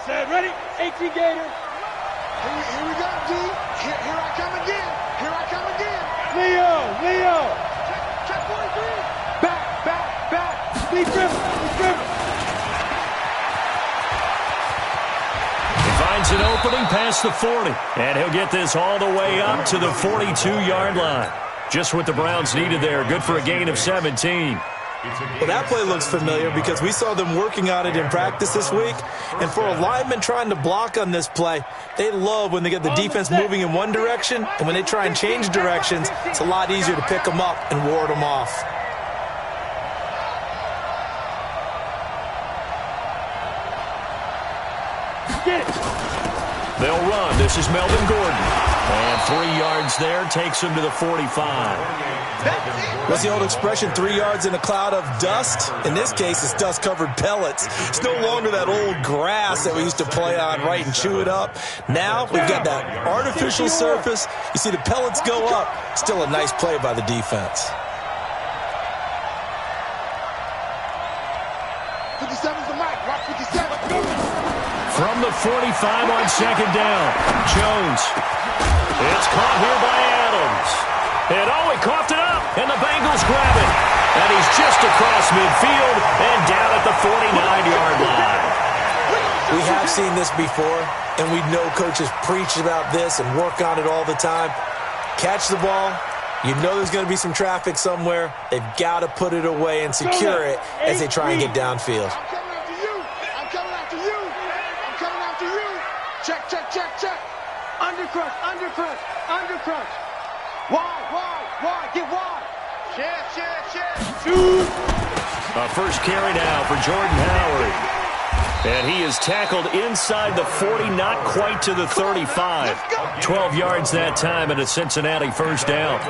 Set, ready? 18 Gator. Here we go, D. Here I come again. Here I come again. Leo. Check 43. Back. Be driven. He finds an opening past the 40, and he'll get this all the way up to the 42-yard line. Just what the Browns needed there. Good for a gain of 17. Well, that play looks familiar because we saw them working on it in practice this week. And for a lineman trying to block on this play, they love when they get the defense moving in one direction. And when they try and change directions, it's a lot easier to pick them up and ward them off. They'll run. This is Melvin Gordon. And 3 yards there takes him to the 45. What's the old expression, 3 yards in a cloud of dust? In this case, it's dust-covered pellets. It's no longer that old grass that we used to play on, right, and chew it up. Now we've got that artificial surface. You see the pellets go up. Still a nice play by the defense. 57's the mic. Watch 57. From the 45 on second down, Jones. It's caught here by Adams. And he coughed it up, and the Bengals grab it. And he's just across midfield and down at the 49-yard line. We have seen this before, and we know coaches preach about this and work on it all the time. Catch the ball. You know there's going to be some traffic somewhere. They've got to put it away and secure it as they try and get downfield. I'm coming after you. Check. Undercrush. Wide. Get wide. Share. Shoot. A first carry now for Jordan Howard. And he is tackled inside the 40, not quite to the 35. 12 yards that time and a Cincinnati first down.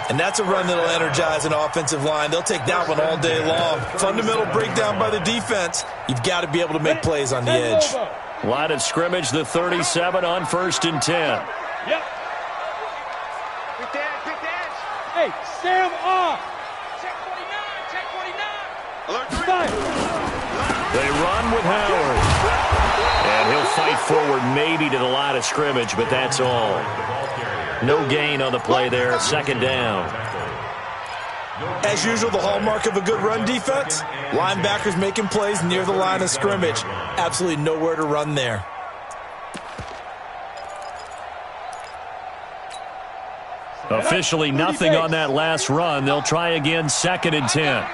And that's a run that'll energize an offensive line. They'll take that one all day long. Fundamental breakdown by the defense. You've got to be able to make plays on the edge. Line of scrimmage, the 37 on 1st and 10. Yep. Pick the edge. Hey, Sam off. Check 49. Alert 3. Fire. They run with Howard. And he'll fight forward maybe to the line of scrimmage, but that's all. No gain on the play there, second down. As usual, the hallmark of a good run defense, linebackers making plays near the line of scrimmage. Absolutely nowhere to run there. Officially nothing on that last run. They'll try again, 2nd and 10.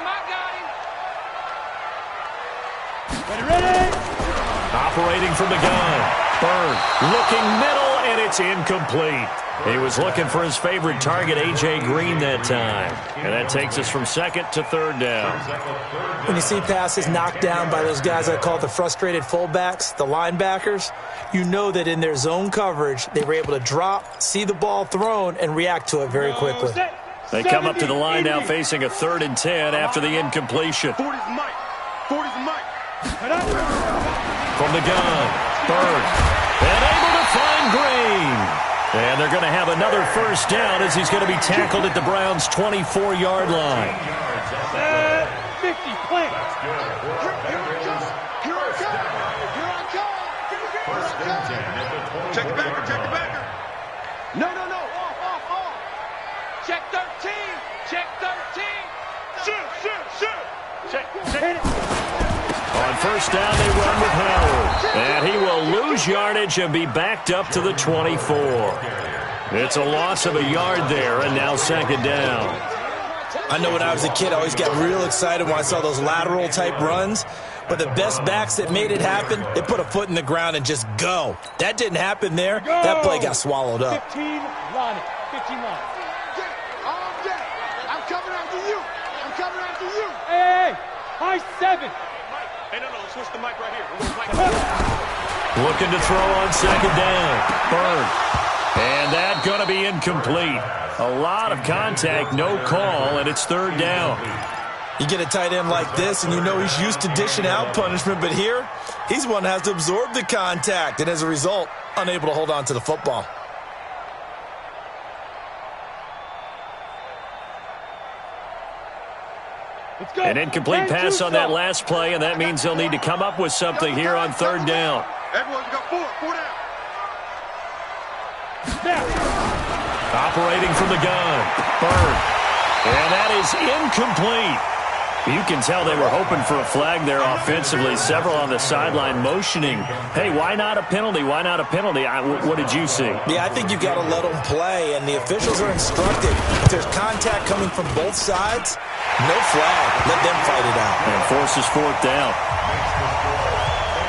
Ready. Operating from the gun. Bird looking middle, and it's incomplete. He was looking for his favorite target, A.J. Green, that time. And that takes us from 2nd to 3rd down. When you see passes knocked down by those guys I call the frustrated fullbacks, the linebackers, you know that in their zone coverage, they were able to drop, see the ball thrown, and react to it very quickly. They come up to the line now facing a 3rd and 10 after the incompletion. 40's Mike. From the gun, Bird, and able to find Green. And they're going to have another first down as he's going to be tackled at the Browns' 24-yard line. 50, plant. Here I come. Check the backer. No. Off. Check 13. Shoot. Check. On first down, they run with Howard. And he will lose yardage and be backed up to the 24. It's a loss of a yard there, and now 2nd down. I know when I was a kid, I always got real excited when I saw those lateral-type runs. But the best backs that made it happen, they put a foot in the ground and just go. That didn't happen there. That play got swallowed up. 15 line. All day. I'm coming after you. Hey, high 7. Hey, no, switch the mic right here. Looking to throw on 2nd down. Bird. And that's going to be incomplete. A lot of contact, no call, and it's 3rd down. You get a tight end like this, and you know he's used to dishing out punishment, but here, he's one that has to absorb the contact, and as a result, unable to hold on to the football. An incomplete pass on that last play, and that means they'll need to come up with something here on 3rd down. Everyone's got four down. Operating from the gun. Bird. And that is incomplete. You can tell they were hoping for a flag there offensively. Several on the sideline motioning, hey, why not a penalty? Why not a penalty? What did you see? Yeah, I think you've got to let them play, and the officials are instructed. If there's contact coming from both sides, no flag. Let them fight it out. And forces fourth down.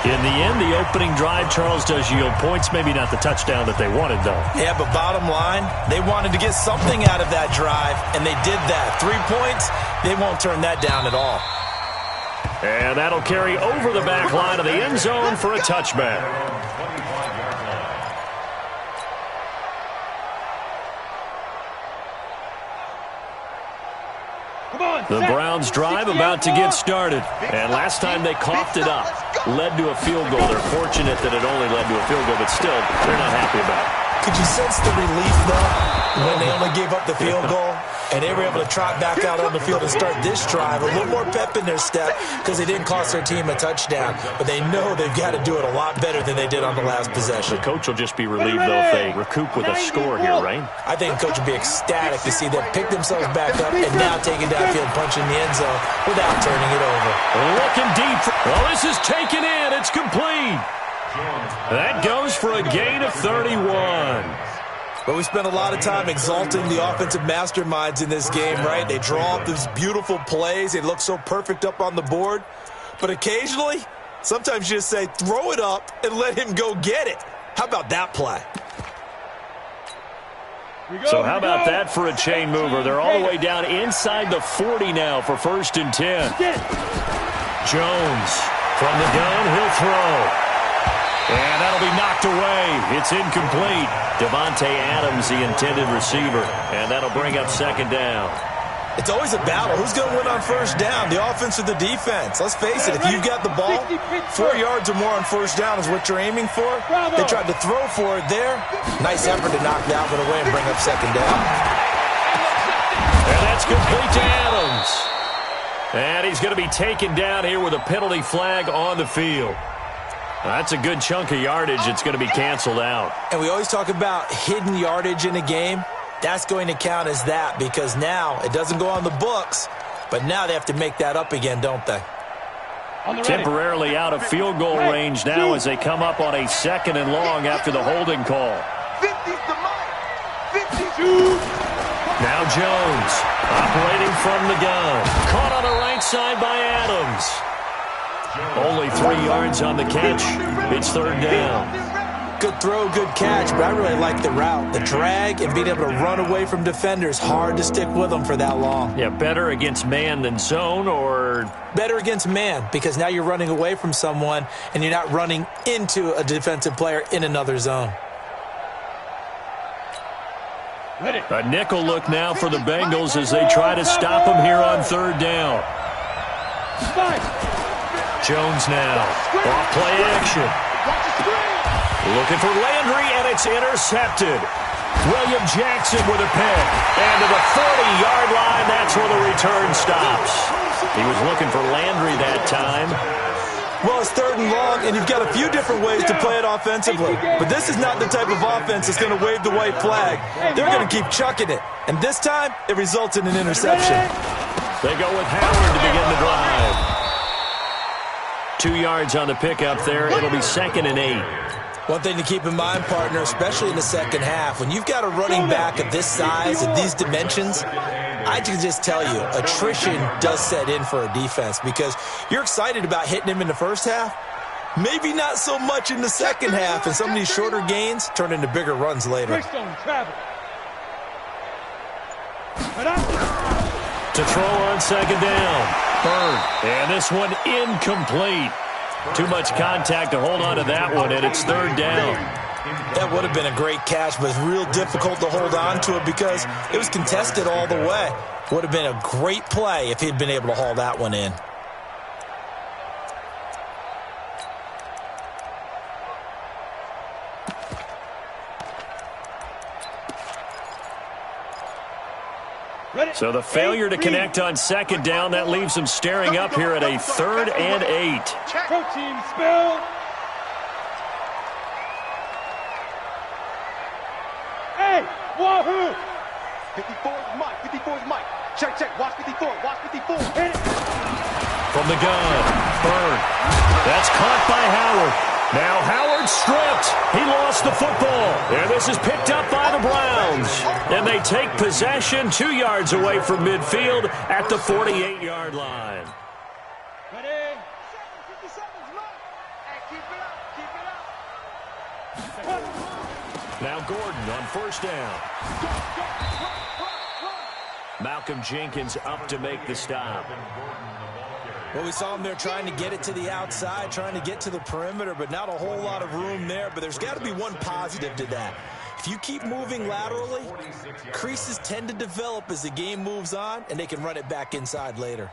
In the end, the opening drive, Charles, does yield points. Maybe not the touchdown that they wanted, though. Yeah, but bottom line, they wanted to get something out of that drive, and they did that. 3 points, they won't turn that down at all. And that'll carry over the back line of the end zone for a touchback. The Browns drive about to get started. And last time they coughed it up, led to a field goal. They're fortunate that it only led to a field goal, but still, they're not happy about it. Could you sense the relief, though, when they only gave up the field goal? And they were able to trot back out on the field and start this drive. A little more pep in their step because they didn't cost their team a touchdown. But they know they've got to do it a lot better than they did on the last possession. The coach will just be relieved, though, if they recoup with a score here, right? I think the coach will be ecstatic to see them pick themselves back up and now take it downfield, punching the end zone without turning it over. Looking deep. Well, this is taken in. It's complete. That goes for a gain of 31. But we spent a lot of time exalting the offensive masterminds in this game, right? They draw up these beautiful plays. They look so perfect up on the board. But occasionally, sometimes you just say, throw it up and let him go get it. How about that play? So how about that for a chain mover? They're all the way down inside the 40 now for 1st and 10. Jones from the gun, he'll throw. And that'll be knocked away. It's incomplete. Devontae Adams, the intended receiver. And that'll bring up 2nd down. It's always a battle. Who's going to win on 1st down, the offense or the defense? Let's face it, if you've got the ball, 4 yards or more on 1st down is what you're aiming for. They tried to throw for it there. Nice effort to knock that one away and bring up 2nd down. And that's complete to Adams. And he's going to be taken down here with a penalty flag on the field. That's a good chunk of yardage. It's going to be canceled out. And we always talk about hidden yardage in a game. That's going to count as that because now it doesn't go on the books, but now they have to make that up again, don't they? Temporarily out of field goal range now as they come up on a 2nd and long after the holding call. 50's the mic. 52. Now Jones operating from the gun. Caught on the right side by Adams. Only 3 yards on the catch. It's 3rd down. Good throw, good catch, but I really like the route. The drag and being able to run away from defenders, hard to stick with them for that long. Yeah, better against man than zone, or? Better against man, because now you're running away from someone and you're not running into a defensive player in another zone. A nickel look now for the Bengals as they try to stop him here on 3rd down. Jones now, off play action. Looking for Landry, and it's intercepted. William Jackson with a pick. And to the 40-yard line, that's where the return stops. He was looking for Landry that time. Well, it's 3rd and long, and you've got a few different ways to play it offensively. But this is not the type of offense that's going to wave the white flag. They're going to keep chucking it. And this time, it results in an interception. They go with Howard to begin the drive. 2 yards on the pickup there. It'll be 2nd and 8. One thing to keep in mind, partner, especially in the second half, when you've got a running back of this size, of these dimensions, I can just tell you, attrition does set in for a defense because you're excited about hitting him in the first half. Maybe not so much in the second half, and some of these shorter gains turn into bigger runs later. To throw on 2nd down. Bird. And this one incomplete. Too much contact to hold on to that one, and it's 3rd down. That would have been a great catch, but it's real difficult to hold on to it because it was contested all the way. Would have been a great play if he'd been able to haul that one in. So the failure to connect on 2nd down, that leaves them staring up here at a 3rd and 8. Protein spill. Wahoo! 54 is Mike. 54 is Mike. Check, check. Watch 54. Watch 54. Hit it. From the gun, Bird. That's caught by Howard. Now Howard stripped. He lost the football. And this is picked up by the Browns. And they take possession 2 yards away from midfield at the 48-yard line. Ready? 57 is Mike. Hey, keep it up. Keep it up. Now Gordon on first down. Malcolm Jenkins up to make the stop. Well, we saw him there trying to get it to the outside, trying to get to the perimeter, but not a whole lot of room there. But there's got to be one positive to that. If you keep moving laterally, creases tend to develop as the game moves on, and they can run it back inside later.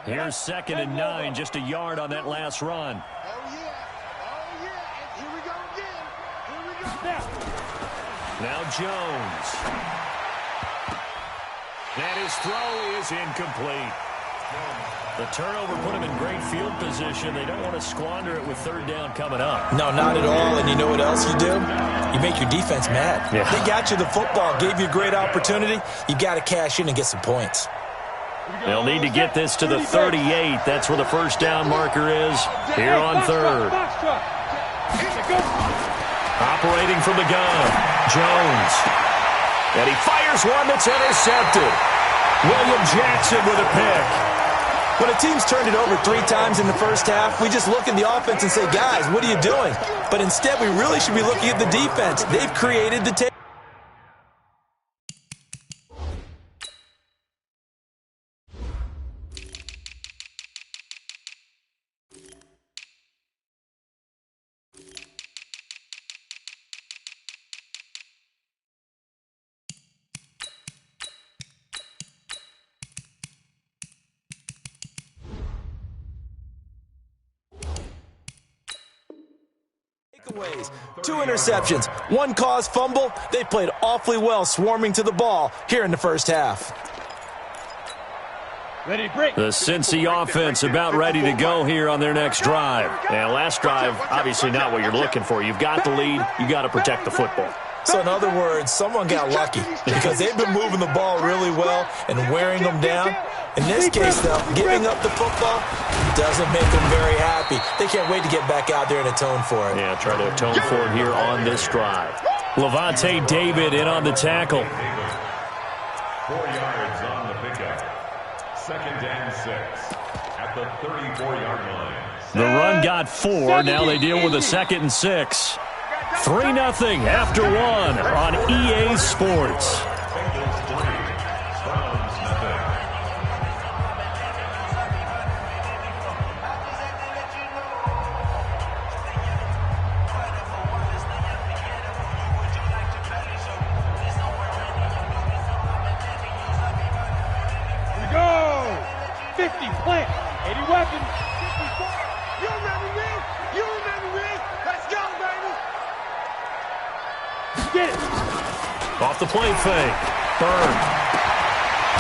Here's 2nd and 9, just a yard on that last run. Oh, yeah. Oh, yeah. And here we go again. Here we go. Now Jones. And his throw is incomplete. The turnover put him in great field position. They don't want to squander it with 3rd down coming up. No, not at all. And you know what else you do? You make your defense mad. Yeah. They got you the football, gave you a great opportunity. You got to cash in and get some points. They'll need to get this to the 38. That's where the first down marker is here on 3rd. Operating from the gun, Jones. And he fires one that's intercepted. William Jackson with a pick. When a team's turned it over 3 times in the first half, we just look at the offense and say, guys, what are you doing? But instead, we really should be looking at the defense. They've created the table. Takeaways, 2 interceptions, 1 caused fumble. They played awfully well swarming to the ball here in the first half. Ready, break. The Cincy offense about ready to go here on their next drive. And last drive, obviously not what you're looking for. You've got the lead. You got to protect the football. So in other words, someone got lucky because they've been moving the ball really well and wearing them down. In this case, though, giving up the football doesn't make them very happy. They can't wait to get back out there and atone for it. Yeah, try to atone for it here on this drive. Levante David in on the tackle. 4 yards on the pickup. 2nd and 6 at the 34-yard line. The run got 4. Now they deal with a 2nd and 6. 3-0 after 1 on EA Sports. Bengals 3, Browns nothing. Here we go. 50 plant. 80 weapons. 54. You remember me? You remember me? Let's go, baby. Get it. Off the play fake. Bird.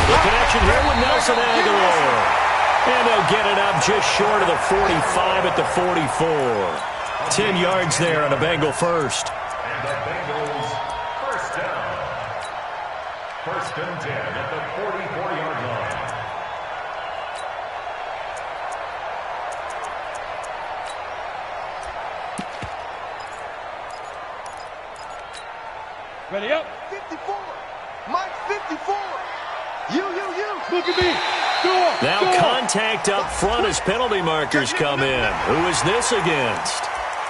The connection here with Nelson Aguilar. And they'll get it up just short of the 45 at the 44. 10 yards there on a Bengal first. And the Bengals first down. 1st and 10 at the 44-yard line. Ready up. 54. Mike 54. You. Look at me. Go. Now contact up front as penalty markers come in. Who is this against?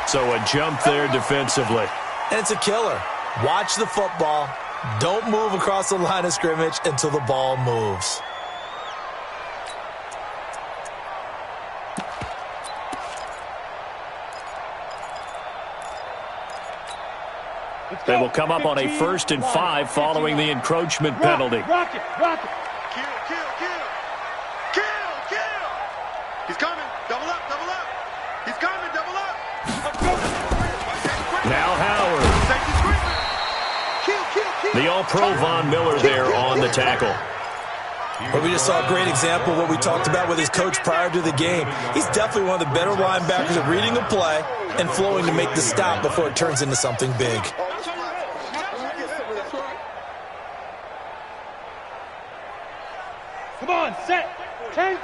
So a jump there defensively. And it's a killer. Watch the football. Don't move across the line of scrimmage until the ball moves. They will come up on a 1st and 5 following the encroachment penalty. Rock it. Kill. He's coming. Double up. He's coming. Double up. Now Howard. Kill. The All-Pro Von Miller there on the tackle. But we just saw a great example of what we talked about with his coach prior to the game. He's definitely one of the better linebackers at reading a play and flowing to make the stop before it turns into something big.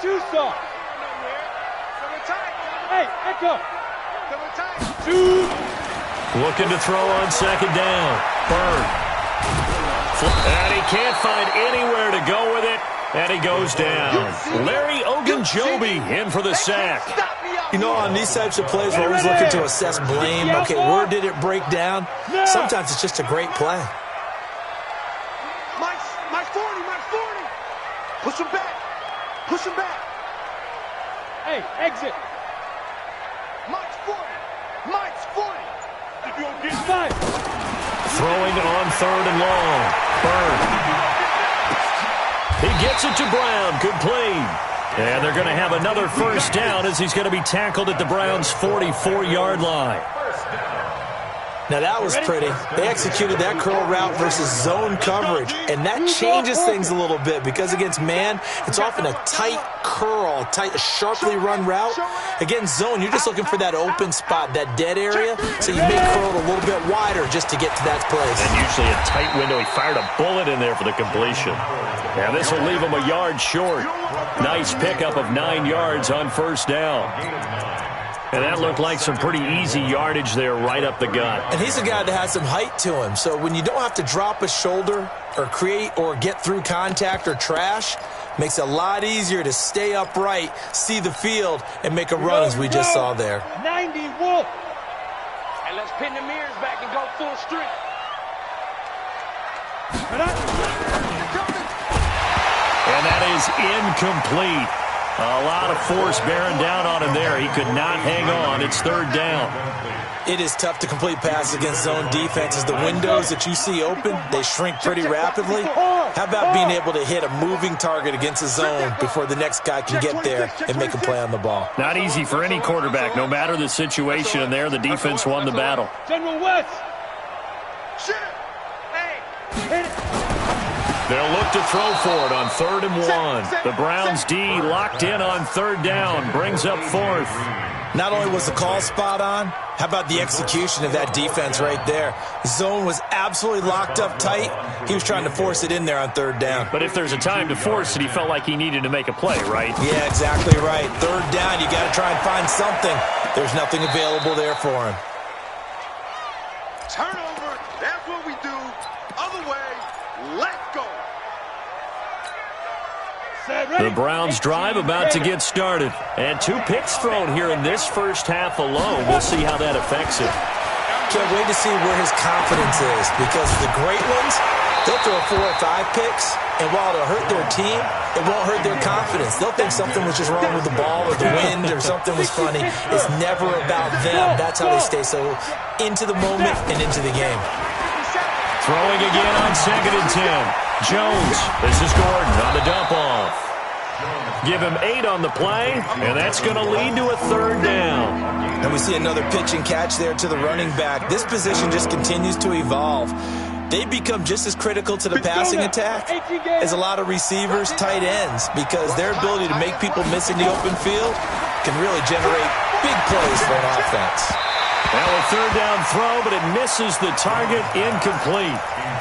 32 sauce. Hey, Echo. Shoot. Looking to throw on second down. Bird. And he can't find anywhere to go with it. And he goes down. Larry Ogunjobi in for the sack. You know, on these types of plays, we're always looking to assess blame. Okay, where did it break down? Sometimes it's just a great play. Mike's 40, Mike's 40. Push him back. Push him back. Hey, exit. Mike's 40. Mike's 40. If you don't get five. Throwing on third and long. Bird. He gets it to Brown. Complete. And they're going to have another first down as he's going to be tackled at the Browns' 44-yard line. Now, that was pretty. They executed that curl route versus zone coverage, and that changes things a little bit because against man, it's often a tight curl, a sharply run route. Against zone, you're just looking for that open spot, that dead area, so you may curl it a little bit wider just to get to that place. And usually a tight window. He fired a bullet in there for the completion. Now, this will leave him a yard short. Nice pickup of 9 yards on first down. And that looked like some pretty easy yardage there right up the gut. And he's a guy that has some height to him. So when you don't have to drop a shoulder or create or get through contact or trash, makes it a lot easier to stay upright, see the field, and make a run as we just saw there. 90 Wolf. And let's pin the mirrors back and go full strength. And that is incomplete. A lot of force bearing down on him there. He could not hang on. It's third down. It is tough to complete passes against zone defenses. The windows that you see open, they shrink pretty rapidly. How about being able to hit a moving target against a zone before the next guy can get there and make a play on the ball? Not easy for any quarterback, no matter the situation. And there, the defense won the battle. General West. Shit. Hey. Hit it. They'll look to throw for it on 3rd and 1. The Browns D locked in on 3rd down, brings up 4th. Not only was the call spot on, how about the execution of that defense right there? Zone was absolutely locked up tight. He was trying to force it in there on 3rd down. But if there's a time to force it, he felt like he needed to make a play, right? Yeah, exactly right. 3rd down, you got to try and find something. There's nothing available there for him. Turnover. That's what we do. Other way. Let's go. The Browns drive about to get started. And 2 picks thrown here in this first half alone. We'll see how that affects him. Can't wait to see where his confidence is, because the great ones, they'll throw 4 or 5 picks, and while it'll hurt their team, it won't hurt their confidence. They'll think something was just wrong with the ball or the wind or something was funny. It's never about them. That's how they stay so into the moment and into the game. Throwing again on 2nd and 10. Jones. This is Gordon on the dump off. Give him 8 on the play, and that's going to lead to a 3rd down. And we see another pitch and catch there to the running back. This position just continues to evolve. They become just as critical to the passing attack as a lot of receivers, tight ends, because their ability to make people miss in the open field can really generate big plays for an offense. Now a 3rd down throw, but it misses the target, incomplete.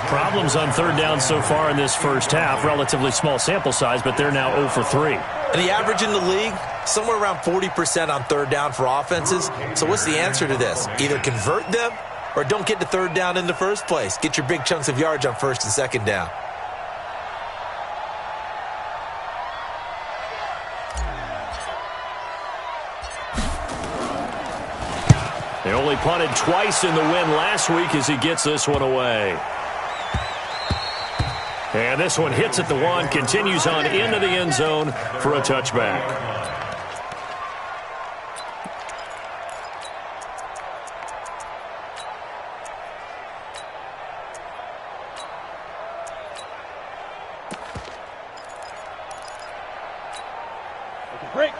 Problems on 3rd down so far in this first half. Relatively small sample size, but they're now 0 for 3. And the average in the league, somewhere around 40% on 3rd down for offenses. So what's the answer to this? Either convert them or don't get to 3rd down in the first place. Get your big chunks of yards on 1st and 2nd down. They only punted twice in the win last week as he gets this one away. And this one hits at the 1, continues on into the end zone for a touchback.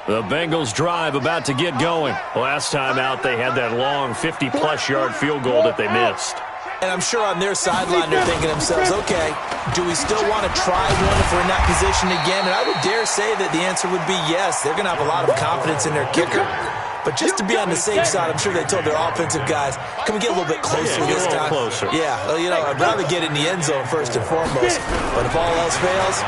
The Bengals drive about to get going. Last time out, they had that long 50-plus yard field goal that they missed. And I'm sure on their sideline they're thinking to themselves, okay, do we still want to try one if we're in that position again? And I would dare say that the answer would be yes. They're going to have a lot of confidence in their kicker. But just to be on the safe side, I'm sure they told their offensive guys, can we get a little bit closer this time? Closer. Yeah, well, you know, I'd rather get in the end zone first and foremost. But if all else fails,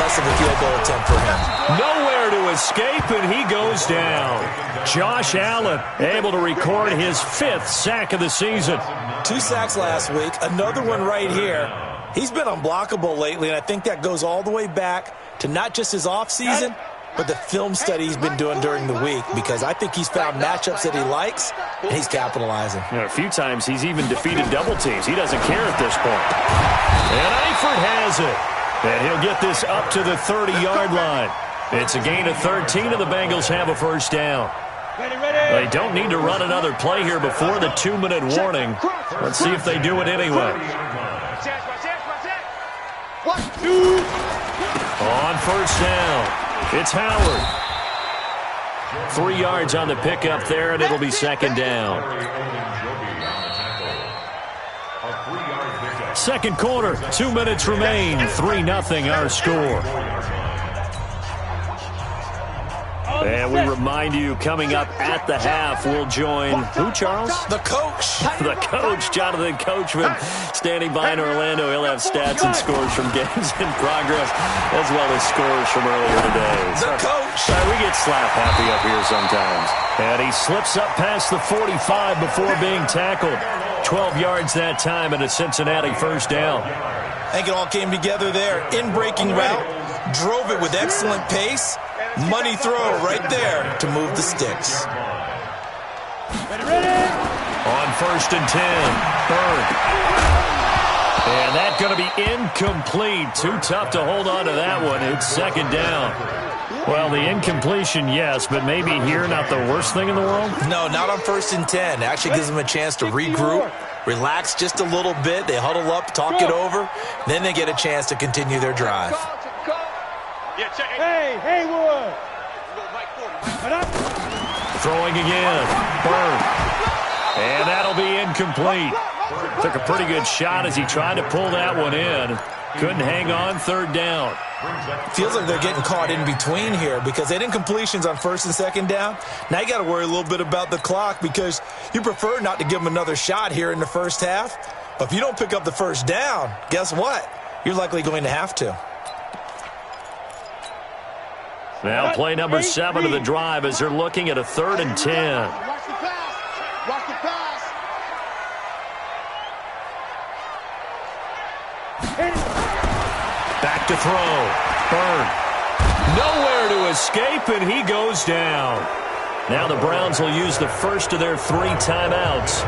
less of a field goal attempt for him. Nowhere nowhere to escape, and he goes down. Josh Allen able to record his 5th sack of the season. 2 sacks last week, another one right here. He's been unblockable lately, and I think that goes all the way back to not just his offseason, but the film study he's been doing during the week, because I think he's found matchups that he likes, and he's capitalizing. A few times he's even defeated double teams. He doesn't care at this point. And Eifert has it. And he'll get this up to the 30-yard line. It's a gain of 13, and the Bengals have a first down. They don't need to run another play here before the 2-minute warning. Let's see if they do it anyway. On first down, it's Howard. 3 yards on the pickup there, and it'll be second down. Second quarter, 2 minutes remain. 3-0 our score. And we remind you, coming up at the half, we'll join who, Charles? The coach. The coach, Jonathan Coachman, standing by in Orlando. He'll have stats and scores from games in progress, as well as scores from earlier today. The coach. We get slap happy up here sometimes. And he slips up past the 45 before being tackled. 12 yards that time, and a Cincinnati first down. I think it all came together there. In-breaking route, drove it with excellent pace. Money throw right there to move the sticks. On first and 10, Bird. And that's going to be incomplete. Too tough to hold on to that one. It's second down. Well, the incompletion, yes, but maybe here not the worst thing in the world? No, not on first and 10. Actually gives them a chance to regroup, relax just a little bit. They huddle up, talk it over. Then they get a chance to continue their drive. Hey, Haywood! Throwing again. Bird. And that'll be incomplete. Took a pretty good shot as he tried to pull that one in. Couldn't hang on, third down. Feels like they're getting caught in between here because they did incompletions on first and second down. Now you got to worry a little bit about the clock because you prefer not to give them another shot here in the first half. But if you don't pick up the first down, guess what? You're likely going to have to. Now play number 7 of the drive as they're looking at a 3rd and 10. Watch the pass. Watch the pass. Back to throw. Bird. Nowhere to escape, and he goes down. Now the Browns will use the first of their 3 timeouts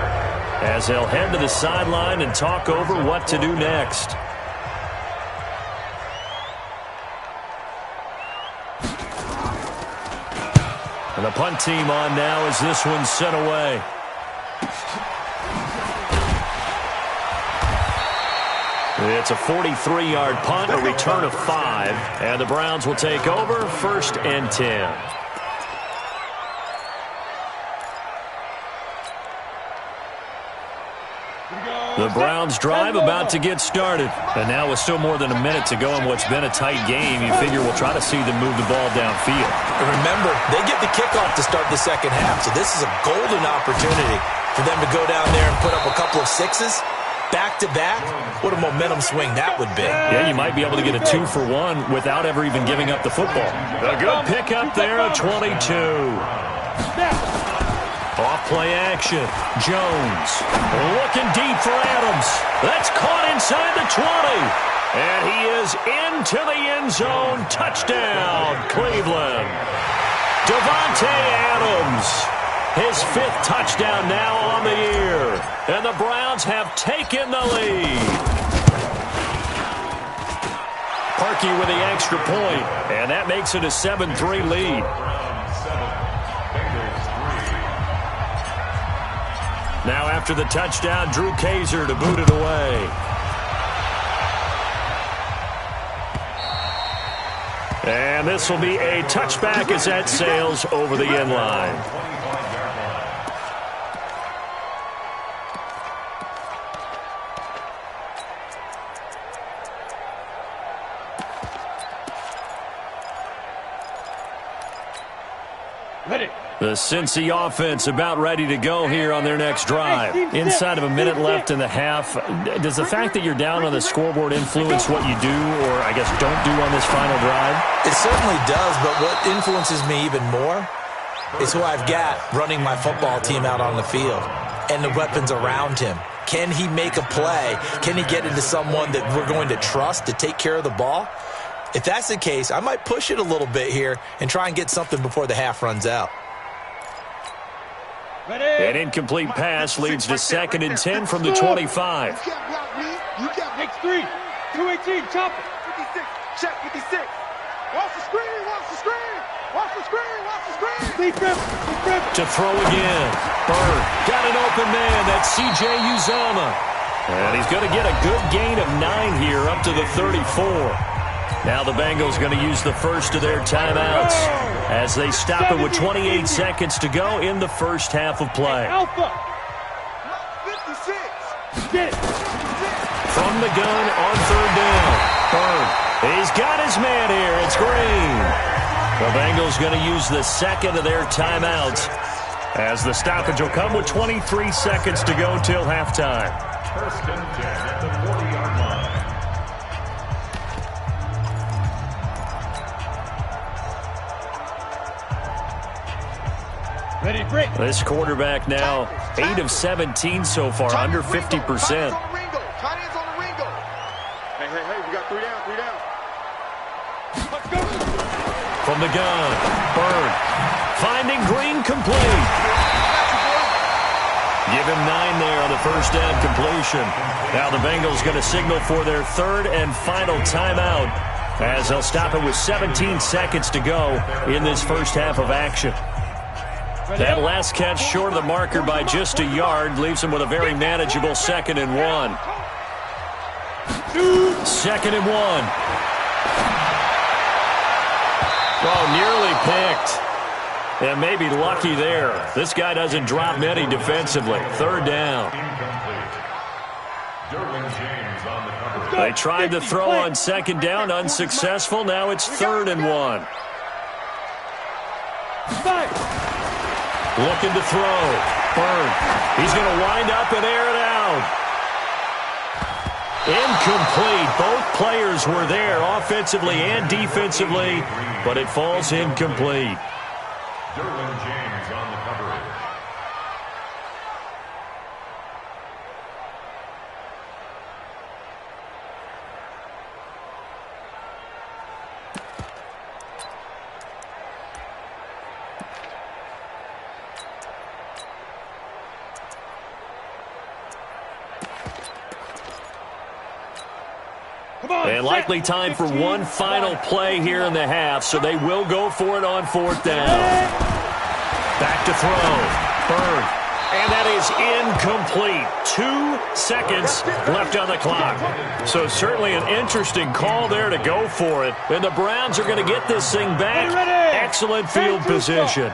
as they'll head to the sideline and talk over what to do next. And the punt team on now as this one's sent away. It's a 43-yard punt, a return of 5, and the Browns will take over 1st and 10. The Browns drive about to get started. And now with still more than a minute to go in what's been a tight game, you figure we'll try to see them move the ball downfield. And remember, they get the kickoff to start the second half, so this is a golden opportunity for them to go down there and put up a couple of sixes. Back-to-back, what a momentum swing that would be. Yeah, you might be able to get a 2-for-1 without ever even giving up the football. A good pickup there at 22. Off play action. Jones looking deep for Adams. That's caught inside the 20. And he is into the end zone. Touchdown, Cleveland. Davante Adams. His 5th touchdown now on the year. And the Browns have taken the lead. Parkey with the extra point. And that makes it a 7-3 lead. Now after the touchdown, Drew Kaiser to boot it away. And this will be a touchback as that sails over the end line. The The Cincy offense about ready to go here on their next drive. Inside of a minute left in the half, does the fact that you're down on the scoreboard influence what you do or, I guess, don't do on this final drive? It certainly does, but what influences me even more is who I've got running my football team out on the field and the weapons around him. Can he make a play? Can he get into someone that we're going to trust to take care of the ball? If that's the case, I might push it a little bit here and try and get something before the half runs out. An incomplete pass leads to 2nd and 10 from the 25. You can't block me. You can't. Next 3. 218, chop it. 56. Check 56. Watch the screen. Watch the screen. Watch the screen. Watch the screen. Deep grip. Deep grip. To throw again. Bird got an open man. That's C.J. Uzomah. And he's going to get a good gain of 9 here up to the 34. Now the Bengals going to use the first of their timeouts as they stop it with 28 seconds to go in the first half of play. Alpha. 56. Get it. From the gun on 3rd down. Bird. He's got his man here. It's Green. The Bengals going to use the second of their timeouts as the stoppage will come with 23 seconds to go till halftime. 1st and 10 at the 40-yard line. Ready, break. This quarterback now 8 of 17 so far, under 50%. Tight ends on the Ringo. Hey, we got 3 down, 3 down. Let's go. From the gun, Bird finding Green complete. Give him 9 there on the first down completion. Now the Bengals going to signal for their 3rd and final timeout as they'll stop it with 17 seconds to go in this first half of action. That last catch short of the marker by just a yard leaves him with a very manageable 2nd and 1. 2nd and 1. Oh, nearly picked. And maybe lucky there. This guy doesn't drop many defensively. 3rd down. Incomplete. Derwin James on the cover. They tried to throw on 2nd down, unsuccessful. Now it's 3rd and 1. Looking to throw. Bird. He's going to wind up and air it out. Incomplete. Both players were there offensively and defensively, but it falls incomplete. Derwin James on the coverage. And likely time for one final play here in the half, so they will go for it on 4th down. Back to throw. Bird. And that is incomplete. 2 seconds left on the clock. So certainly an interesting call there to go for it. And the Browns are going to get this thing back. Excellent field position.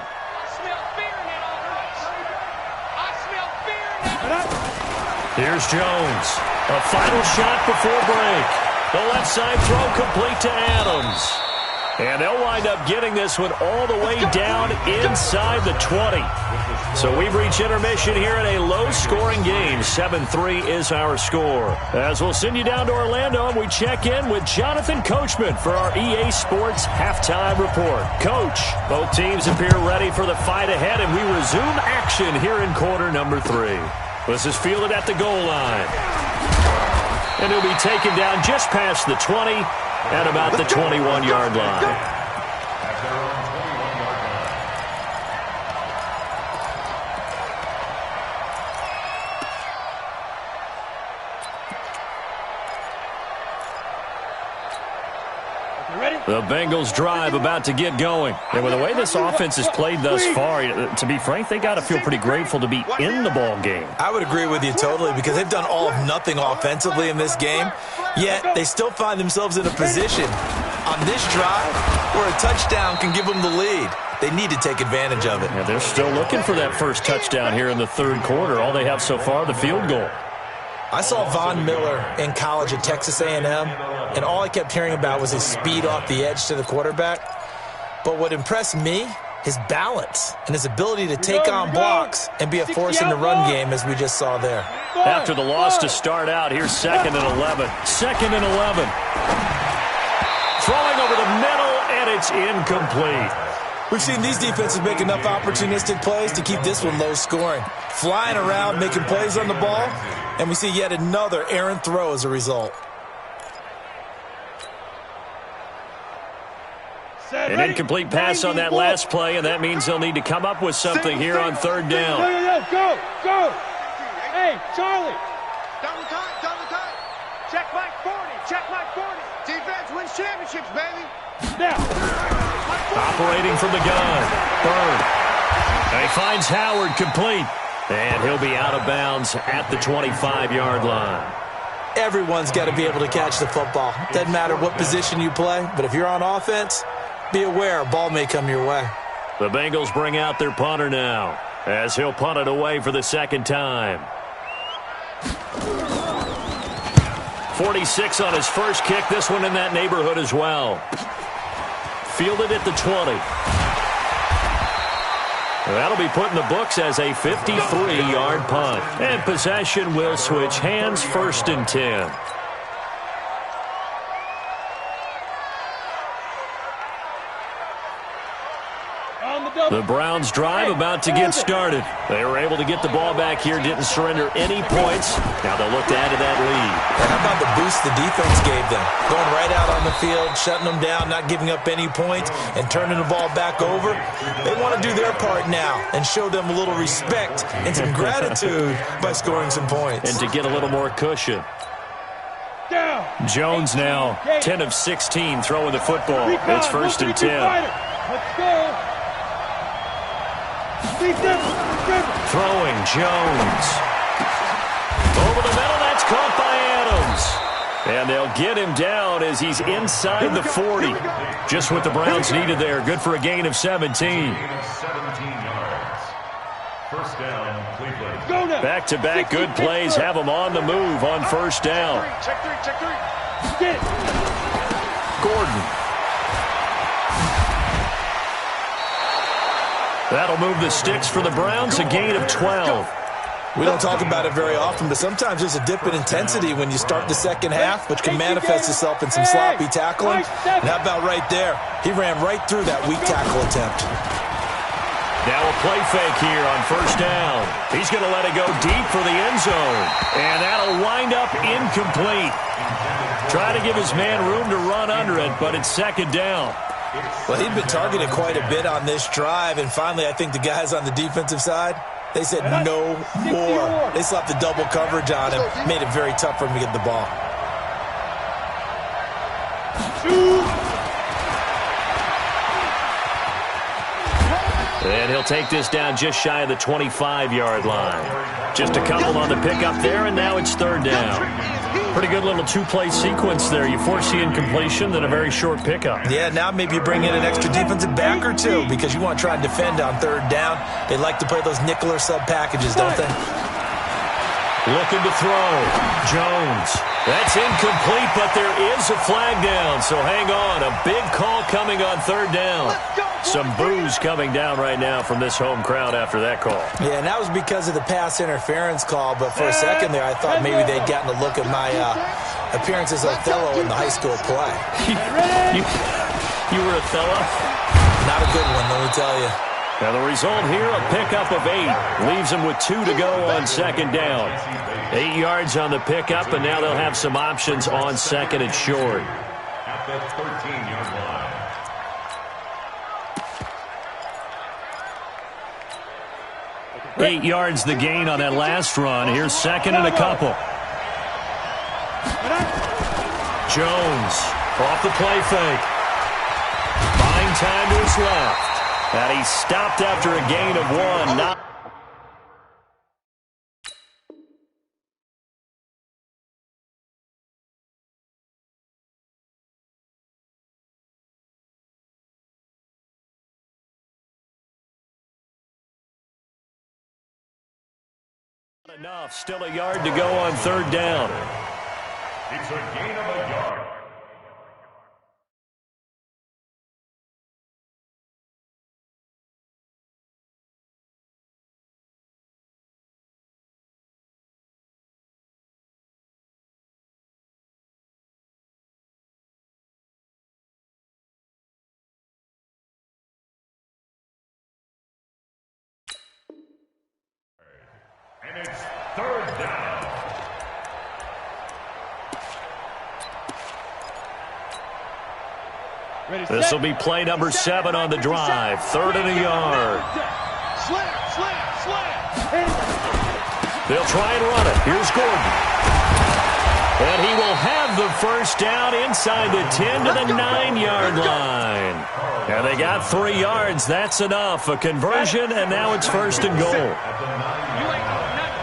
Here's Jones. A final shot before break. The left side throw complete to Adams. And they'll wind up getting this one all the way down inside the 20. So we've reached intermission here in a low-scoring game. 7-3 is our score. As we'll send you down to Orlando, and we check in with Jonathan Coachman for our EA Sports Halftime Report. Coach, both teams appear ready for the fight ahead, and we resume action here in quarter number 3. This is fielded at the goal line. And he'll be taken down just past the 20 at about the 21-yard line. At their own 21-yard line. The Bengals drive about to get going. And with the way this offense has played thus far, to be frank, they got to feel pretty grateful to be in the ball game. I would agree with you totally because they've done all of nothing offensively in this game, yet they still find themselves in a position on this drive where a touchdown can give them the lead. They need to take advantage of it. Yeah, they're still looking for that first touchdown here in the 3rd quarter. All they have so far, the field goal. I saw Von Miller in college at Texas A&M, and all I kept hearing about was his speed off the edge to the quarterback. But what impressed me his balance and his ability to take on blocks and be a force in the run game, as we just saw there. After the loss to start out, here's 2nd and 11. 2nd and 11. Throwing over the middle, and it's incomplete. We've seen these defenses make enough opportunistic plays to keep this one low scoring. Flying around, making plays on the ball, and we see yet another errant throw as a result. An incomplete pass on that last play, and that means they'll need to come up with something here on 3rd down. Go, go. Hey, Charlie. Double time. Check Mike 40. Defense wins championships, baby. Now. Operating from the gun. Bird. And he finds Howard complete. And he'll be out of bounds at the 25-yard line. Everyone's got to be able to catch the football. Doesn't matter what position you play, but if you're on offense, be aware a ball may come your way. The Bengals bring out their punter now, as he'll punt it away for the 2nd time. 46 on his first kick. This one in that neighborhood as well. Fielded at the 20. That'll be put in the books as a 53-yard punt. And possession will switch hands, 1st and 10. The Browns drive about to get started. They were able to get the ball back here, didn't surrender any points. Now they'll look to add to that lead. And how about the boost the defense gave them? Going right out on the field, shutting them down, not giving up any points, and turning the ball back over. They want to do their part now and show them a little respect and some gratitude by scoring some points. And to get a little more cushion. Jones now 10 of 16 throwing the football. It's 1st and 10. Let's go. Throwing Jones. Over the middle, that's caught by Adams. And they'll get him down as he's inside the 40. Just what the Browns needed there. Good for a gain of 17. 17 yards. 1st down, Cleveland. Back-to-back good plays have them on the move on 1st down. Check three. Get it. Gordon. That'll move the sticks for the Browns, a gain of 12. We don't talk about it very often, but sometimes there's a dip in intensity when you start the 2nd half, which can manifest itself in some sloppy tackling. And how about right there? He ran right through that weak tackle attempt. Now a play fake here on 1st down. He's going to let it go deep for the end zone. And that'll wind up incomplete. Try to give his man room to run under it, but it's 2nd down. Well, he'd been targeted quite a bit on this drive, and finally I think the guys on the defensive side, they said no more. They slapped the double coverage on him, made it very tough for him to get the ball. And he'll take this down just shy of the 25-yard line. Just a couple on the pickup there, and now it's 3rd down. Pretty good little 2-play sequence there. You force the incompletion, then a very short pickup. Yeah, now maybe you bring in an extra defensive back or two because you want to try and defend on 3rd down. They like to play those nickel or sub packages, don't they? Looking to throw. Jones. That's incomplete, but there is a flag down, so hang on. A big call coming on 3rd down. Some boos coming down right now from this home crowd after that call. Yeah, and that was because of the pass interference call, but for a second there I thought maybe they'd gotten a look at my appearance as Othello in the high school play. You were Othello? Not a good one, let me tell you. Now the result here, a pickup of 8. Leaves them with 2 to go on 2nd down. 8 yards on the pickup, and now they'll have some options on 2nd and short. At the 13-yard line. 8 yards the gain on that last run. Here's 2nd and a couple. Jones off the play fake. Buying time to his left. And he stopped after a gain of 1. Not enough. Still a yard to go on 3rd down. It's a gain of a yard. And it's third down. This will be play number 7 on the drive. 3rd and a yard. Slam, slam, slam. They'll try and run it. Here's Gordon. And he will have the first down inside the 10 to the 9-yard line. And they got 3 yards. That's enough. A conversion, and now it's 1st and goal. You ain't doing nothing.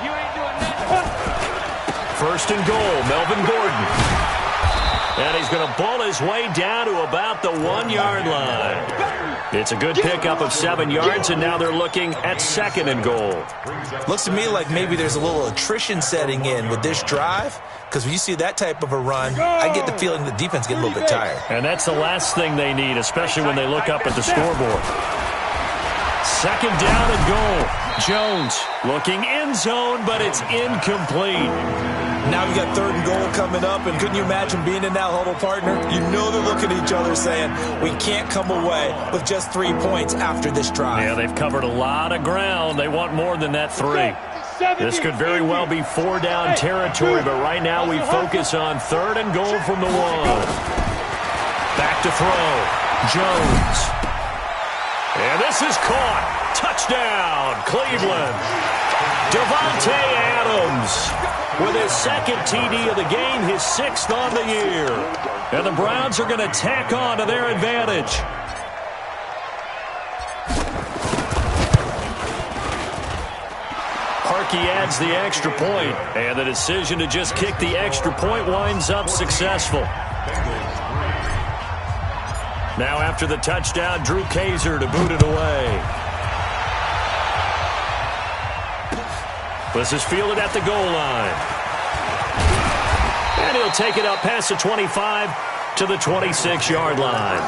You ain't doing nothing. 1st and goal, Melvin Gordon. And he's going to ball his way down to about the 1-yard line. It's a good pickup of 7 yards, and now they're looking at 2nd and goal. Looks to me like maybe there's a little attrition setting in with this drive, because when you see that type of a run, I get the feeling the defense get a little bit tired. And that's the last thing they need, especially when they look up at the scoreboard. 2nd down and goal. Jones looking end zone, but it's incomplete. Now we got 3rd and goal coming up, and couldn't you imagine being in that huddle, partner? You know they're looking at each other saying, we can't come away with just 3 points after this drive. Yeah, they've covered a lot of ground. They want more than that 3. This could very well be 4-down territory, but right now we focus on 3rd and goal from the 1. Back to throw. Jones. And this is caught. Touchdown, Cleveland. Davante Adams with his 2nd TD of the game, his 6th on the year. And the Browns are going to tack on to their advantage. Harkey adds the extra point, and the decision to just kick the extra point winds up successful. Now after the touchdown, Drew Kaiser to boot it away. This is fielded at the goal line. And he'll take it up past the 25 to the 26-yard line.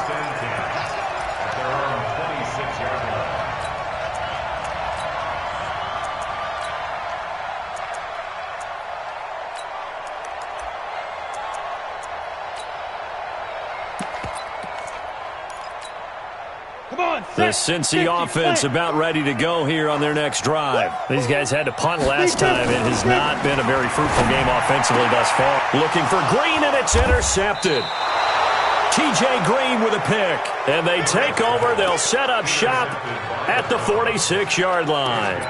The Cincy offense about ready to go here on their next drive. These guys had to punt last time. It has not been a very fruitful game offensively thus far. Looking for Green, and it's intercepted. T.J. Green with a pick. And they take over. They'll set up shop at the 46-yard line.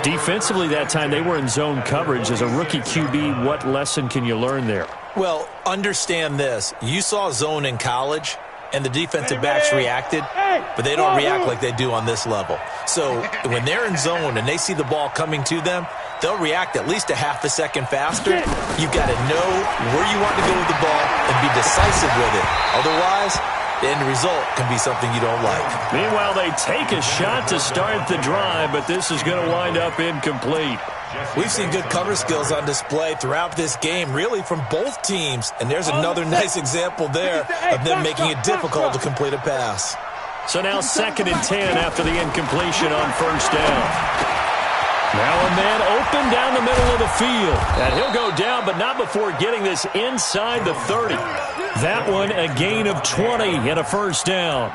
Defensively that time, they were in zone coverage. As a rookie QB, what lesson can you learn there? Well, understand this. You saw zone in college, and the defensive backs reacted, but they don't react like they do on this level. So when they're in zone and they see the ball coming to them, they'll react at least a half a second faster. You've got to know where you want to go with the ball and be decisive with it. Otherwise, the end result can be something you don't like. Meanwhile, they take a shot to start the drive, but this is going to wind up incomplete. We've seen good cover skills on display throughout this game, really from both teams. And there's another nice example there of them making it difficult to complete a pass. So now 2nd and 10 after the incompletion on 1st down. Now a man open down the middle of the field. And he'll go down, but not before getting this inside the 30. That one a gain of 20 and a 1st down.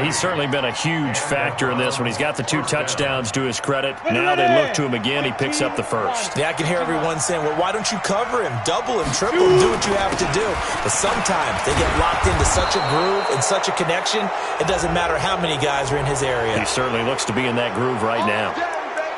He's certainly been a huge factor in this one. He's got the 2 touchdowns to his credit. Now they look to him again. He picks up the 1st. Yeah, I can hear everyone saying, well, why don't you cover him, double him, triple him, do what you have to do. But sometimes they get locked into such a groove and such a connection, it doesn't matter how many guys are in his area. He certainly looks to be in that groove right now.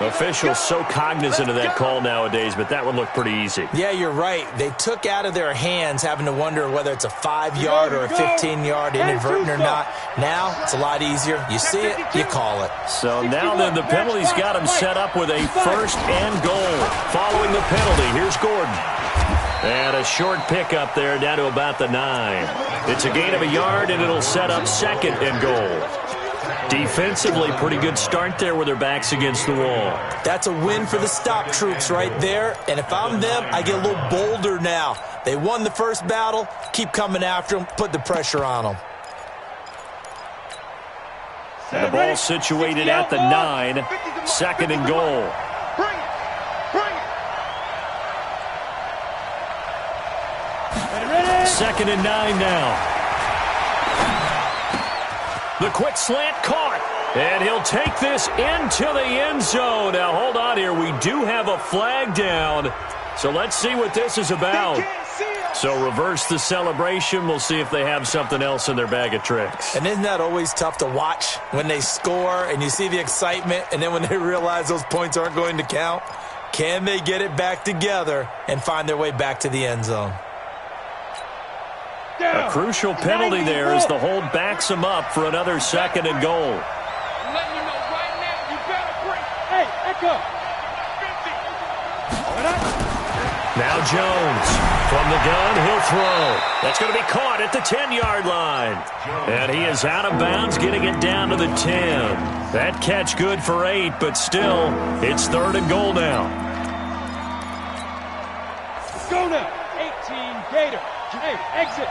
Officials so cognizant of that call nowadays, but that one looked pretty easy. Yeah, you're right. They took out of their hands having to wonder whether it's a 5-yard or a 15-yard, inadvertent or not. Now, it's a lot easier. You see it, you call it. So now then, the penalty's got him set up with a 1st and goal. Following the penalty, here's Gordon. And a short pickup there down to about the 9. It's a gain of a yard, and it'll set up 2nd and goal. Defensively, pretty good start there with their backs against the wall. That's a win for the stop troops right there. And if I'm them, I get a little bolder now. They won the first battle. Keep coming after them. Put the pressure on them. And the ball situated at the 9. 2nd and goal. Bring it. Bring it. 2nd and 9 now. The quick slant caught. And he'll take this into the end zone. Now, hold on here. We do have a flag down. So let's see what this is about. So reverse the celebration. We'll see if they have something else in their bag of tricks. And isn't that always tough to watch when they score and you see the excitement, and then when they realize those points aren't going to count? Can they get it back together and find their way back to the end zone? A crucial penalty there as the hold backs them up for another 2nd and goal. Letting you know right now, you better break. Hey, echo. Now Jones from the gun, he'll throw. That's going to be caught at the 10-yard line. And he is out of bounds, getting it down to the 10. That catch good for 8, but still, it's 3rd and goal now. Go now. 18 Gator. Hey, exit.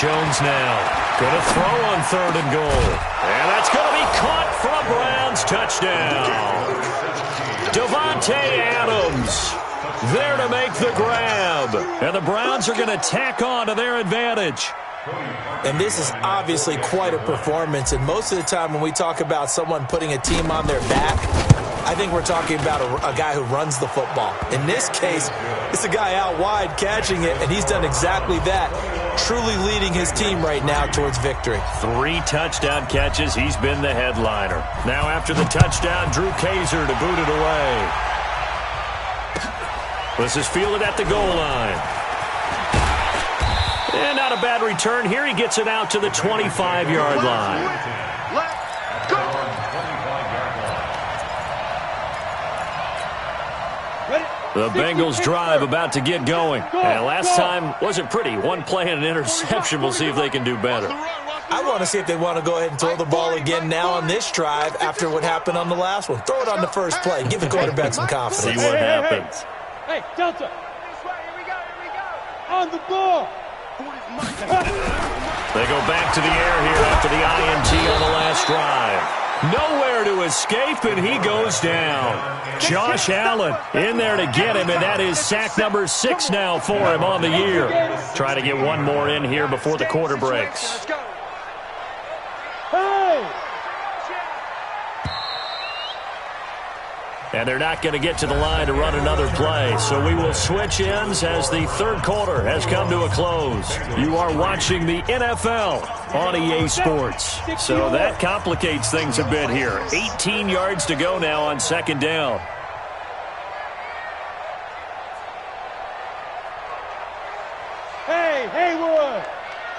Jones now going to throw on 3rd and goal. And that's going to be caught for a Browns touchdown. Davante Adams there to make the grab. And the Browns are going to tack on to their advantage. And this is obviously quite a performance. And most of the time when we talk about someone putting a team on their back, I think we're talking about a guy who runs the football. In this case, it's a guy out wide catching it, and he's done exactly that, truly leading his team right now towards victory. 3 touchdown catches. He's been the headliner. Now after the touchdown, Drew Kaiser to boot it away. This is fielded at the goal line. And not a bad return here. He gets it out to the 25-yard line. Let's go. The Bengals drive about to get going. And last time wasn't pretty. 1 play and an interception. We'll see if they can do better. I want to see if they want to go ahead and throw the ball again now on this drive after what happened on the last one. Throw it on the first play. Give the quarterback some confidence. See what happens. Hey, Delta. This way, here we go, here we go. On the ball. They go back to the air here after the INT on the last drive. Nowhere to escape, and he goes down. Josh Allen in there to get him, and that is sack number 6 now for him on the year. Try to get one more in here before the quarter breaks. Let's go. Hey. And they're not going to get to the line to run another play. So we will switch ends as the 3rd quarter has come to a close. You are watching the NFL on EA Sports. So that complicates things a bit here. 18 yards to go now on 2nd down. Hey, Haywood.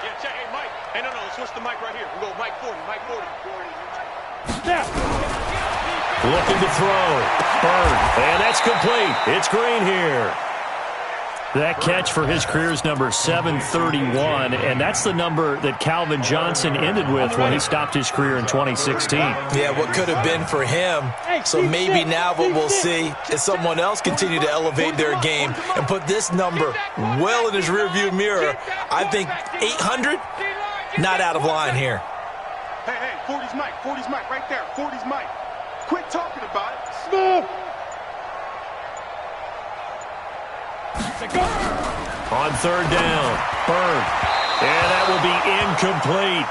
Yeah, check. Hey, Mike. Hey, no, switch the mic right here. We go Mike 40, Mike 40. Snap. Looking to throw. Bird. And that's complete. It's Green here. That catch for his career is number 731, and that's the number that Calvin Johnson ended with when he stopped his career in 2016. Yeah, what could have been for him. So maybe now what we'll see is someone else continue to elevate their game and put this number well in his rearview mirror. I think 800, not out of line here. Hey, 40's Mike right there. 40's Mike. Quit talking about it. Smooth. On 3rd down, Bird. And that will be incomplete.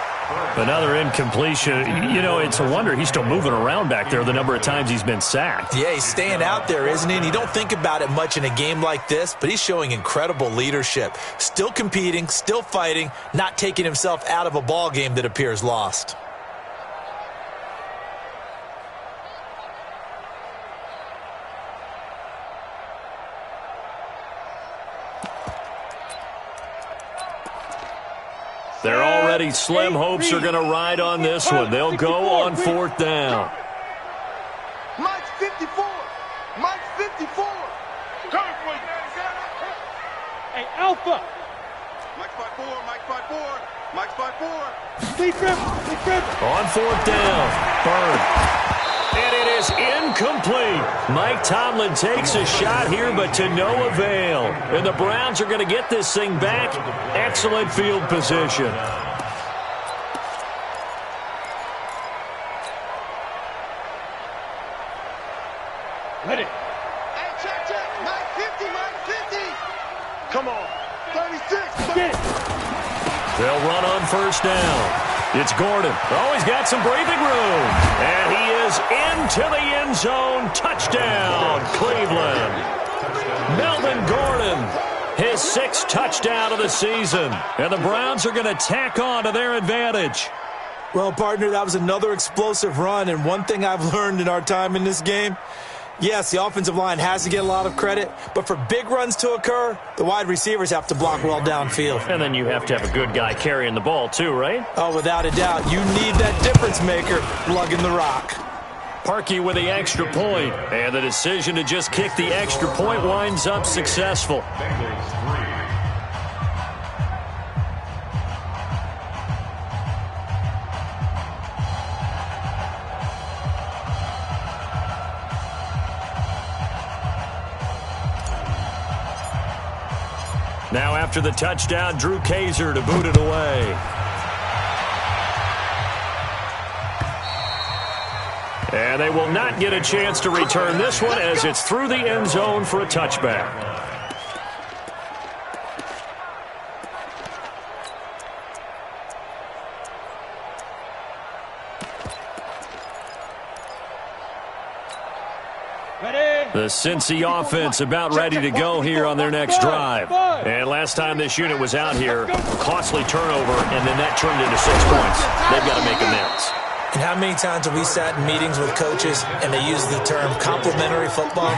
Another incompletion. You know, it's a wonder he's still moving around back there the number of times he's been sacked. Yeah, he's staying out there, isn't he? And you don't think about it much in a game like this, but he's showing incredible leadership. Still competing, still fighting, not taking himself out of a ball game that appears lost. They're already slim hopes are going to ride on this one. They'll go on 4th down. Mike's 54. Mike's 54. Coming for you. Hey, Alpha. Mike's 5'4. Mike's 5'4. Mike's 5'4. Defense. On 4th down, Bird. And it is incomplete. Mike Tomlin takes a shot here, but to no avail. And the Browns are going to get this thing back. Excellent field position. Ready. Hey, check. Mike 50. Come on. 36. Get it. They'll run on 1st down. It's Gordon. Oh, he's got some breathing room. And he is into the end zone. Touchdown, Cleveland. Melvin Gordon, his 6th touchdown of the season. And the Browns are going to tack on to their advantage. Well, partner, that was another explosive run. And one thing I've learned in our time in this game, yes, the offensive line has to get a lot of credit, but for big runs to occur, the wide receivers have to block well downfield. And then you have to have a good guy carrying the ball too, right? Oh, without a doubt. You need that difference maker lugging the rock. Parkey with the extra point, and the decision to just kick the extra point winds up successful. Now after the touchdown, Drew Kaiser to boot it away. And they will not get a chance to return this one as it's through the end zone for a touchback. The Cincy offense about ready to go here on their next drive. And last time this unit was out here, costly turnover, and then that turned into 6 points. They've got to make amends. And how many times have we sat in meetings with coaches and they use the term complementary football?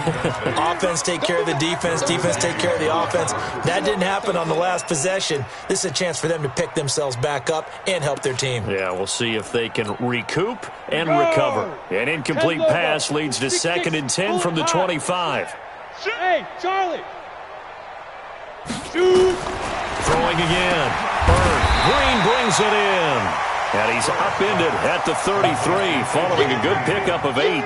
Offense take care of the defense, defense take care of the offense. That didn't happen on the last possession. This is a chance for them to pick themselves back up and help their team. Yeah, we'll see if they can recoup and recover. An incomplete pass leads to 2nd and 10 from the 25. Hey, Charlie. Shoot. Throwing again. Bird. Green brings it in. And he's upended at the 33, following a good pickup of 8.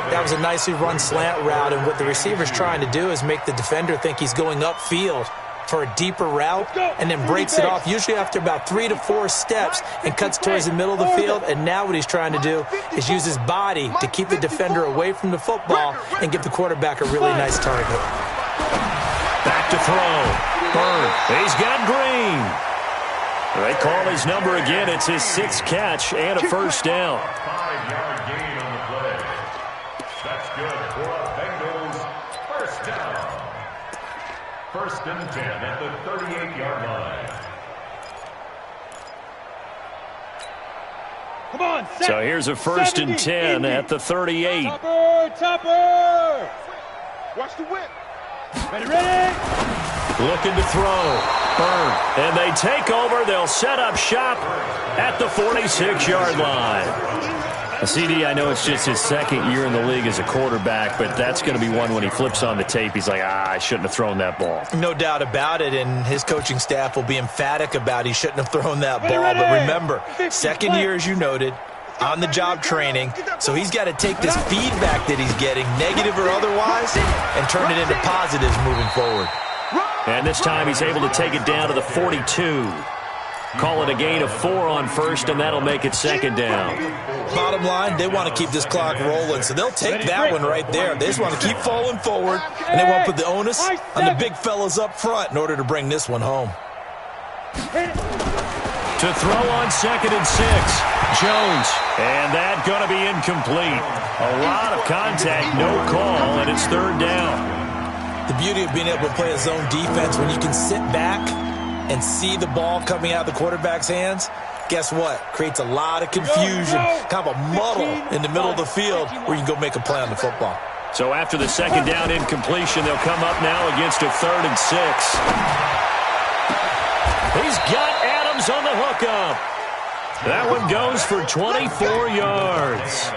That was a nicely run slant route, and what the receiver's trying to do is make the defender think he's going upfield for a deeper route and then breaks it off, usually after about 3 to 4 steps, and cuts towards the middle of the field. And now what he's trying to do is use his body to keep the defender away from the football and give the quarterback a really nice target. Back to throw. Bird. He's got Green. They call his number again. It's his 6th catch and a first down. 5-yard gain on the play. That's good for a Bengals first down. 1st and 10 at the 38-yard line. Come on, set. So here's a 1st and 10 at the 38. Topper. Watch the whip. Ready. Looking to throw. Bird. And they take over. They'll set up shop at the 46-yard line. CD, I know it's just his 2nd year in the league as a quarterback, but that's going to be one when he flips on the tape. He's like, I shouldn't have thrown that ball. No doubt about it, and his coaching staff will be emphatic about he shouldn't have thrown that ball. But remember, 2nd year, as you noted, on-the-job training, so he's got to take this feedback that he's getting, negative or otherwise, and turn it into positives moving forward. And this time he's able to take it down to the 42. Call it a gain of 4 on 1st, and that'll make it 2nd down. Bottom line, they want to keep this clock rolling, so they'll take that one right there. They just want to keep falling forward, and they want to put the onus on the big fellas up front in order to bring this one home. To throw on 2nd and 6, Jones. And that going to be incomplete. A lot of contact, no call, and it's 3rd down. The beauty of being able to play a zone defense when you can sit back and see the ball coming out of the quarterback's hands, guess what? Creates a lot of confusion, kind of a muddle in the middle of the field where you can go make a play on the football. So after the 2nd down incompletion, they'll come up now against a 3rd and 6. He's got Adams on the hookup. That one goes for 24 yards.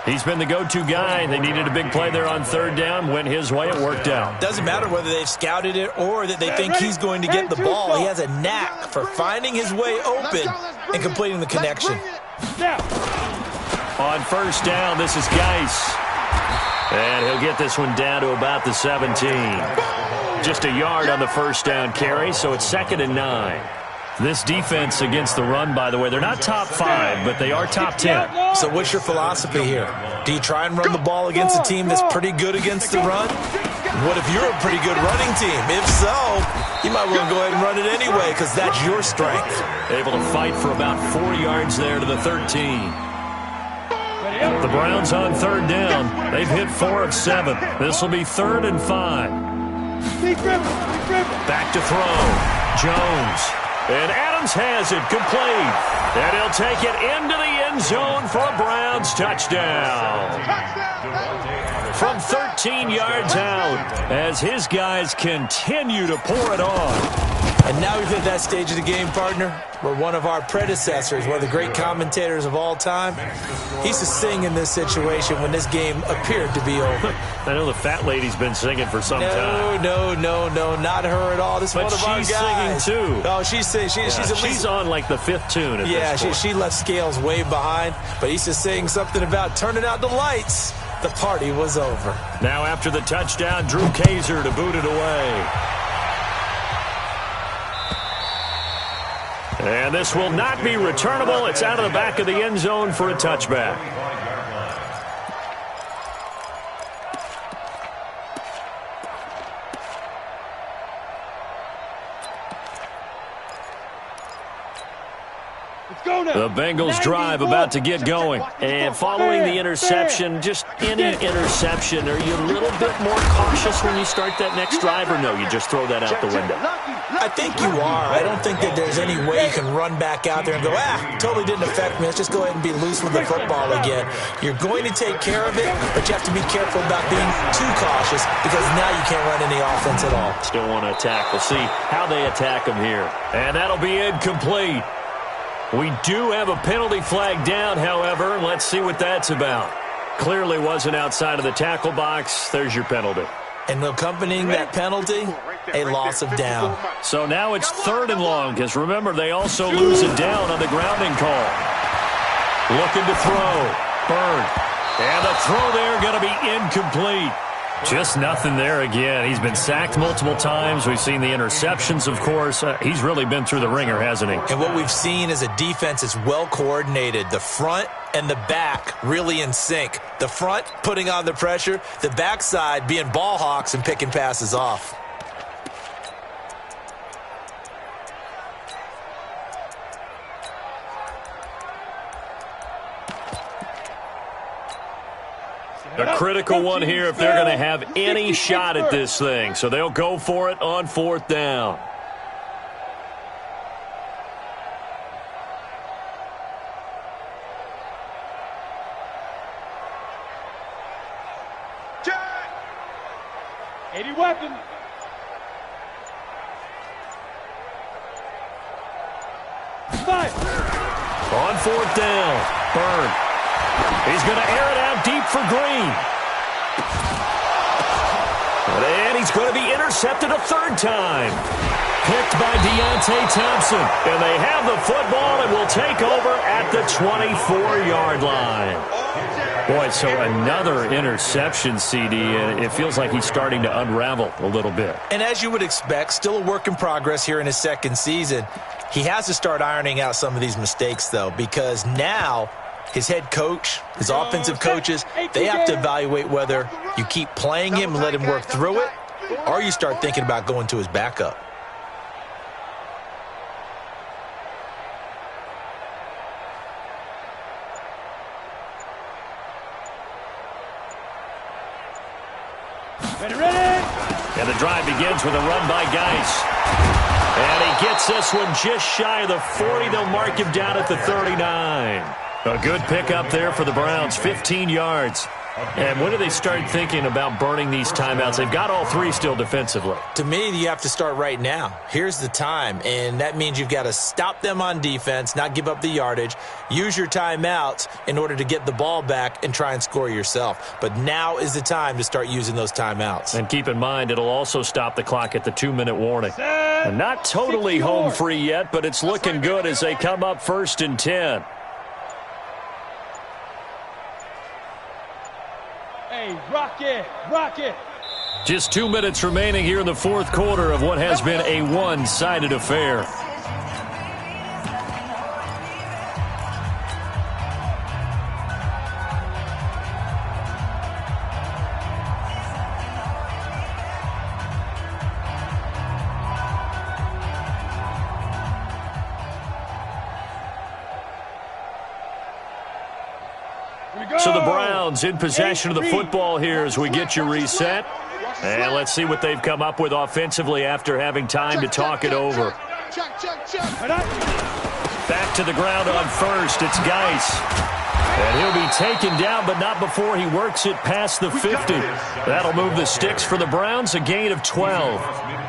He's been the go-to guy. They needed a big play there on 3rd down. Went his way. It worked out. Doesn't matter whether they've scouted it or that they think he's going to get the ball. He has a knack for finding his way open and completing the connection. On 1st down, this is Geis. And he'll get this one down to about the 17. Just a yard on the 1st down carry, so it's 2nd and 9. This defense against the run, by the way, they're not top 5, but they are top 10. So what's your philosophy here? Do you try and run the ball against a team that's pretty good against the run? What if you're a pretty good running team? If so, You might want to go ahead and run it anyway because that's your strength. Able to fight for about 4 yards there to the 13. The Browns on third down. They've hit 4 of 7. This will be 3rd and 5. Back to throw. Jones. And Adams has it complete. And he'll take it into the end zone for a Browns touchdown. From 13 yards out as his guys continue to pour it on. And now we've hit that stage of the game, partner, where one of our predecessors, one of the great commentators of all time, he used to sing in this situation when this game appeared to be over. I know the fat lady's been singing for some time. No, not her at all. This is one of our guys. But she's singing, too. Oh, she's singing. She's on, like, the 5th tune at this point. She left Scales way behind, but he used to sing something about turning out the lights. The party was over. Now after the touchdown, Drew Kaiser to boot it away. And this will not be returnable. It's out of the back of the end zone for a touchback. The Bengals drive about to get going. And following the interception, just any interception, are you a little bit more cautious when you start that next drive, or no, you just throw that out the window? I think you are. I don't think that there's any way you can run back out there and go, totally didn't affect me. Let's just go ahead and be loose with the football again. You're going to take care of it, but you have to be careful about being too cautious because now you can't run any offense at all. Still want to attack. We'll see how they attack them here. And that'll be incomplete. We do have a penalty flag down, however. Let's see what that's about. Clearly wasn't outside of the tackle box. There's your penalty. And accompanying that penalty, a loss of down. So now it's 3rd and long, because remember, they also lose a down on the grounding call. Looking to throw. Byrne. And the throw there going to be incomplete. Just nothing there again. He's been sacked multiple times. We've seen the interceptions, of course. He's really been through the ringer, hasn't he? And what we've seen is a defense that's well coordinated. The front and the back really in sync. The front putting on the pressure. The backside being ball hawks and picking passes off. A critical one here if they're going to have any shot at this thing. So they'll go for it on 4th down. Any weapon. On 4th down, Byrne. He's going to air it out deep for Green. And he's going to be intercepted a 3rd time. Picked by Deontay Thompson. And they have the football and will take over at the 24-yard line. Boy, so another interception, CD, and it feels like he's starting to unravel a little bit. And as you would expect, still a work in progress here in his 2nd season. He has to start ironing out some of these mistakes, though, because now his head coach, his offensive coaches, they have to evaluate whether you keep playing him and let him work through it, or you start thinking about going to his backup. And the drive begins with a run by Geis. And he gets this one just shy of the 40. They'll mark him down at the 39. A good pickup there for the Browns, 15 yards. And when do they start thinking about burning these timeouts? They've got all 3 still defensively. To me, you have to start right now. Here's the time, and that means you've got to stop them on defense, not give up the yardage, use your timeouts in order to get the ball back and try and score yourself. But now is the time to start using those timeouts. And keep in mind, it'll also stop the clock at the 2-minute warning. And not totally home free yet, but it's looking good as they come up 1st and 10. Rock it, rock it. Just 2 minutes remaining here in the 4th quarter of what has been a one-sided affair. So the Browns in possession of the football here as we get you reset. And let's see what they've come up with offensively after having time to talk it over. Back to the ground on first. It's Geis. And he'll be taken down, but not before he works it past the 50. That'll move the sticks for the Browns, a gain of 12.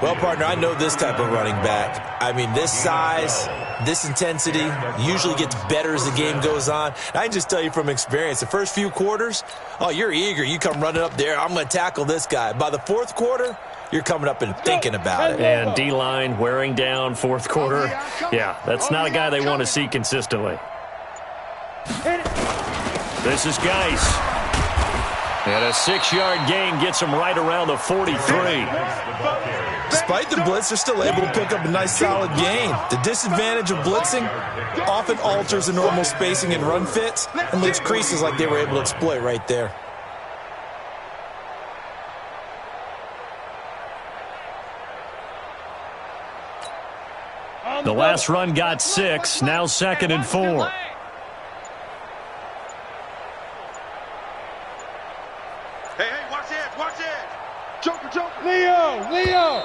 Well, partner, I know this type of running back. I mean, this size, this intensity usually gets better as the game goes on. And I can just tell you from experience, the first few quarters, oh, you're eager. You come running up there, I'm going to tackle this guy. By the fourth quarter, you're coming up and thinking about it. And D-line wearing down fourth quarter. Yeah, that's not a guy they want to see consistently. This is Geis. And a 6-yard gain gets him right around the 43. Despite the blitz, they're still able to pick up a nice solid gain. The disadvantage of blitzing often alters the normal spacing and run fits and leaves creases like they were able to exploit right there. The last run got 6, now 2nd and 4. Hey, watch it, watch it. Joker. Leo.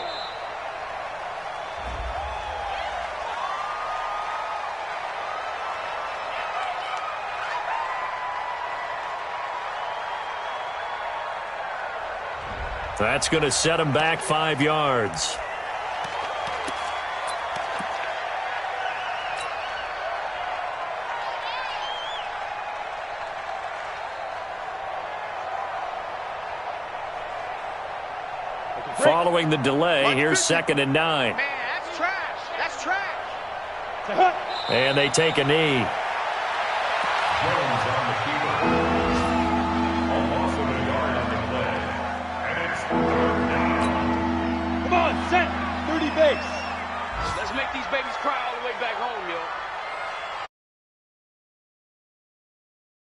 That's going to set him back 5 yards. Following the delay, here's 2nd and 9. Man, that's trash. That's trash. And they take a knee. Jones on the keeper. A loss of a yard on the play. And it's 3rd down. Come on, set. 30 base. Let's make these babies cry all the way back home, yo.